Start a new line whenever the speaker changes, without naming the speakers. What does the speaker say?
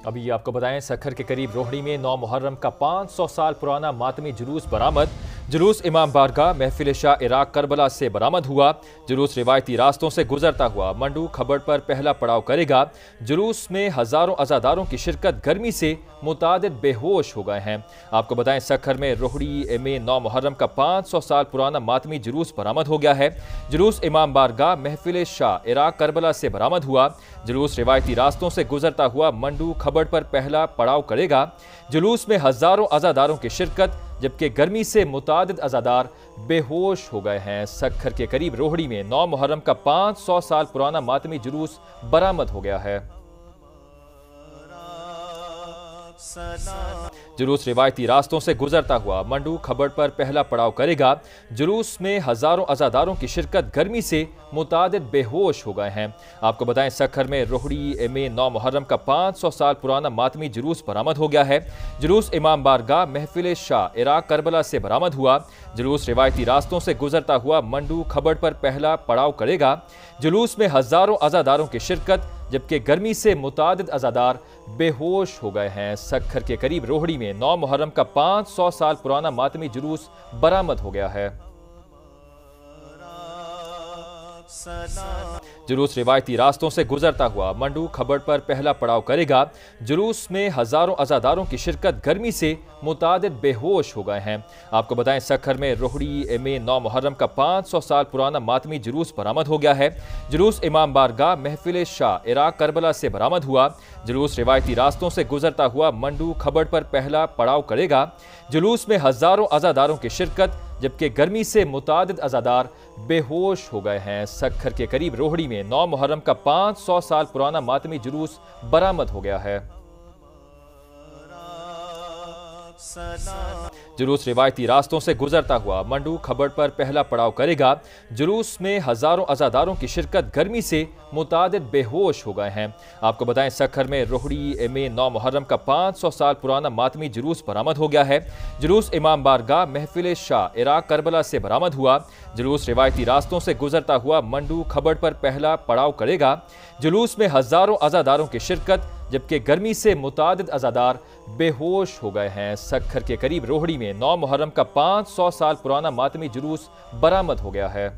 अभी आपको बताएं, सक्खर के करीब रोहड़ी में 9 मुहर्रम का 500 साल पुराना मातमी जुलूस बरामद। जुलूस इमाम बारगाह महफिल शाह इराक करबला से बरामद हुआ। जुलूस रिवायती रास्तों से गुजरता हुआ मंडू खबड़ पर पहला पड़ाव करेगा। जुलूस में हजारों अज़ादारों की शिरकत गर्मी से मुतादिद बेहोश हो गए हैं। आपको बताएं, सक्खर में रोहड़ी में 9 मुहर्रम का 500 साल पुराना मातमी जुलूस बरामद हो गया है। जुलूस इमाम बारगाह महफिल शाह इराक करबला से बरामद हुआ। जुलूस रिवायती रास्तों से गुजरता हुआ मंडू खबड़ पर पहला पड़ाव करेगा। जुलूस में हजारों अज़ादारों की शिरकत, जबकि गर्मी से मुतादिद अज़ादार बेहोश हो गए हैं। सक्खर के करीब रोहड़ी में 9 मुहर्रम का 500 साल पुराना मातमी जुलूस बरामद हो गया है। जुलूस रिवायती रास्तों से गुजरता हुआ मंडू खबड़ पर पहला पड़ाव करेगा। जुलूस में हजारों अज़ादारों की शिरकत गर्मी से मुतादिद बेहोश हो गए हैं। आपको बताएं, सक्खर में रोहड़ी में 9 मुहर्रम का 500 साल पुराना मातमी जुलूस बरामद हो गया है। जुलूस इमाम बारगाह महफिल शाह इराक करबला से बरामद हुआ। जुलूस रिवायती रास्तों से गुजरता हुआ मंडू खबड़ पर पहला पड़ाव करेगा। जुलूस में हजारों अज़ादारों की शिरकत, जबकि गर्मी से मुतादिद अज़ादार बेहोश हो गए हैं। सक्खर के करीब रोहड़ी में 9 मुहर्रम का 500 साल पुराना मातमी जुलूस बरामद हो गया है। जुलूस रिवायती रास्तों से गुजरता हुआ मंडू खबड़ पर पहला पड़ाव करेगा। जुलूस में हजारों अज़ादारों की शिरकत गर्मी से मुतादिद बेहोश हो गए हैं। आपको बताएं, सक्खर में रोहड़ी में 9 मुहर्रम का 500 साल पुराना मातमी जुलूस बरामद हो गया है। जुलूस इमाम बारगाह महफिल शाह इराक करबला से बरामद हुआ। जुलूस रिवायती रास्तों से गुजरता हुआ मंडू खबड़ पर पहला पड़ाव करेगा। जुलूस में हजारों अज़ादारों की शिरकत, जबकि गर्मी से मुतादिद अज़ादार बेहोश हो गए हैं। सक्खर के करीब रोहड़ी में 9 मुहर्रम का 500 साल पुराना मातमी जुलूस बरामद हो गया है। जुलूस रिवायती रास्तों से गुजरता हुआ मंडू खबड़ पर पहला पड़ाव करेगा। जुलूस में हजारों अज़ादारों की शिरकत गर्मी से मुतादिद बेहोश हो गए हैं। आपको बताएं, सक्खर में रोहड़ी में 9 मुहर्रम का 500 साल पुराना मातमी जुलूस बरामद हो गया है। जुलूस इमाम बारगाह महफिल शाह इराक करबला से बरामद हुआ। जुलूस रिवायती रास्तों से गुजरता हुआ मंडू खबड़ पर पहला पड़ाव करेगा। जुलूस में हजारों अज़ादारों की शिरकत, जबकि गर्मी से मुतादिद अज़ादार बेहोश हो गए हैं। सक्खर के करीब रोहड़ी में 9 मुहर्रम का 500 साल पुराना मातमी जुलूस बरामद हो गया है।